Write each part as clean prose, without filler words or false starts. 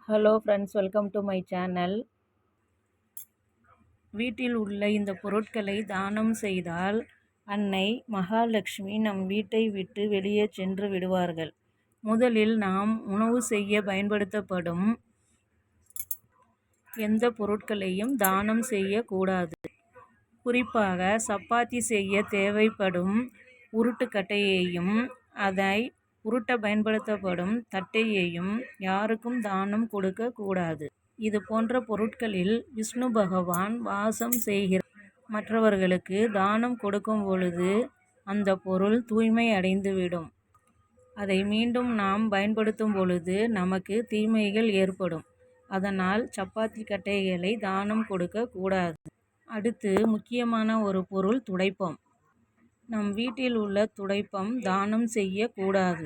Hello friends, welcome to my channel. வீட்டில் உள்ள இந்த பொருட்களை தானம் செய்தால் அன்னை மகாலட்சுமி நம் வீட்டை விட்டு வெளியே சென்று விடுவார்கள். முதலில் நாம் உணவு செய்ய பயன்படுத்தப்படும் எந்த பொருட்களையும் தானம் செய்யக்கூடாது. குறிப்பாக சப்பாத்தி செய்ய தேவைப்படும் உருட்டுக்கட்டையையும் அதை உருட்ட பயன்படுத்தப்படும் தட்டையையும் யாருக்கும் தானம் கொடுக்க கூடாது. இது போன்ற பொருட்களில் விஷ்ணு பகவான் வாசம் செய்கிறார். மற்றவர்களுக்கு தானம் கொடுக்கும் பொழுது அந்த பொருள் தூய்மை அடைந்துவிடும். அதை மீண்டும் நாம் பயன்படுத்தும் பொழுது நமக்கு தீமைகள் ஏற்படும். அதனால் சப்பாத்தி கட்டைகளை தானம் கொடுக்க கூடாது. அடுத்து முக்கியமான ஒரு பொருள் துடைப்பம். நம் வீட்டில் உள்ள துடைப்பம் தானம் செய்யக்கூடாது.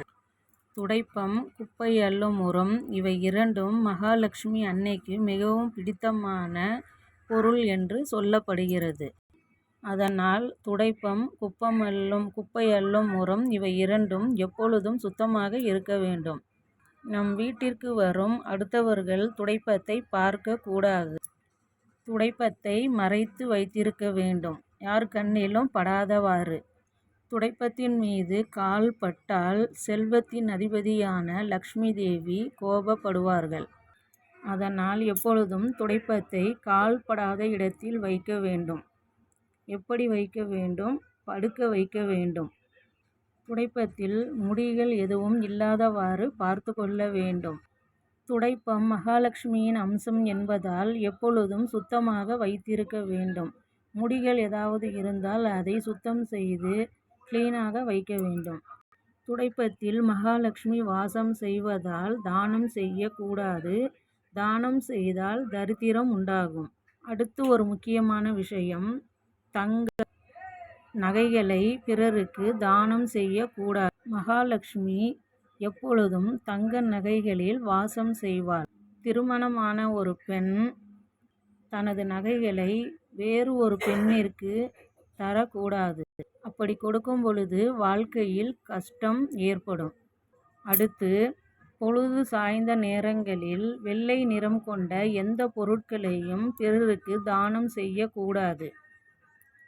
துடைப்பம், குப்பை அள்ளும் உரம் இவை இரண்டும் மகாலட்சுமி அன்னைக்கு மிகவும் பிடித்தமான பொருள் என்று சொல்லப்படுகிறது. அதனால் துடைப்பம், குப்பை அள்ளும் உரம் இவை இரண்டும் எப்பொழுதும் சுத்தமாக இருக்க வேண்டும். நம் வீட்டிற்கு வரும் அடுத்தவர்கள் துடைப்பத்தை பார்க்க கூடாது. துடைப்பத்தை மறைத்து வைத்திருக்க வேண்டும், யார் கண்ணிலும் படாதவாறு. துடைப்பத்தின் மீது கால் பட்டால் செல்வத்தின் அதிபதியான லக்ஷ்மி தேவி கோபப்படுவார்கள். அதனால் எப்பொழுதும் துடைப்பத்தை கால் படாத இடத்தில் வைக்க வேண்டும். எப்படி வைக்க வேண்டும்? படுக்க வைக்க வேண்டும். துடைப்பத்தில் முடிகள் எதுவும் இல்லாதவாறு பார்த்து கொள்ள வேண்டும். துடைப்பம் மகாலட்சுமியின் அம்சம் என்பதால் எப்பொழுதும் சுத்தமாக வைத்திருக்க வேண்டும். முடிகள் ஏதாவது இருந்தால் அதை சுத்தம் செய்து கிளீனாக வைக்க வேண்டும். துடைப்பத்தில் மகாலட்சுமி வாசம் செய்வதால் தானம் செய்யக்கூடாது. தானம் செய்தால் தரித்திரம் உண்டாகும். அடுத்து ஒரு முக்கியமான விஷயம், தங்க நகைகளை பிறருக்கு தானம் செய்யக்கூடாது. மகாலட்சுமி எப்பொழுதும் தங்க நகைகளில் வாசம் செய்வாள். திருமணமான ஒரு பெண் தனது நகைகளை வேறு ஒரு பெண்ணிற்கு தரக்கூடாது. அப்படி கொடுக்கும் பொழுது வாழ்க்கையில் கஷ்டம் ஏற்படும். அடுத்து, பொழுது சாய்ந்த நேரங்களில் வெள்ளை நிறம் கொண்ட எந்த பொருட்களையும் பிறருக்கு தானம் செய்யக்கூடாது.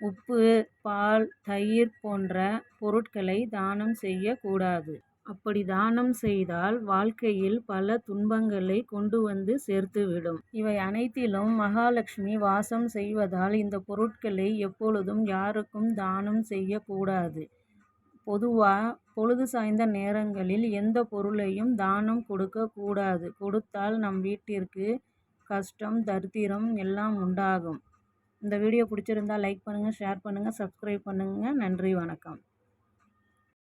உப்பு, பால், தயிர் போன்ற பொருட்களை தானம் செய்யக்கூடாது. அப்படி தானம் செய்தால் வாழ்க்கையில் பல துன்பங்களை கொண்டு வந்து சேர்த்துவிடும். இவை அனைத்திலும் மகாலட்சுமி வாசம் செய்வதால் இந்த பொருட்களை எப்பொழுதும் யாருக்கும் தானம் செய்யக்கூடாது. பொதுவாக பொழுது சாய்ந்த நேரங்களில் எந்த பொருளையும் தானம் கொடுக்க கூடாது. கொடுத்தால் நம் வீட்டிற்கு கஷ்டம், தரித்திரம் எல்லாம் உண்டாகும். இந்த வீடியோ பிடிச்சிருந்தால் லைக் பண்ணுங்கள், ஷேர் பண்ணுங்கள், சப்ஸ்கிரைப் பண்ணுங்கள். நன்றி, வணக்கம்.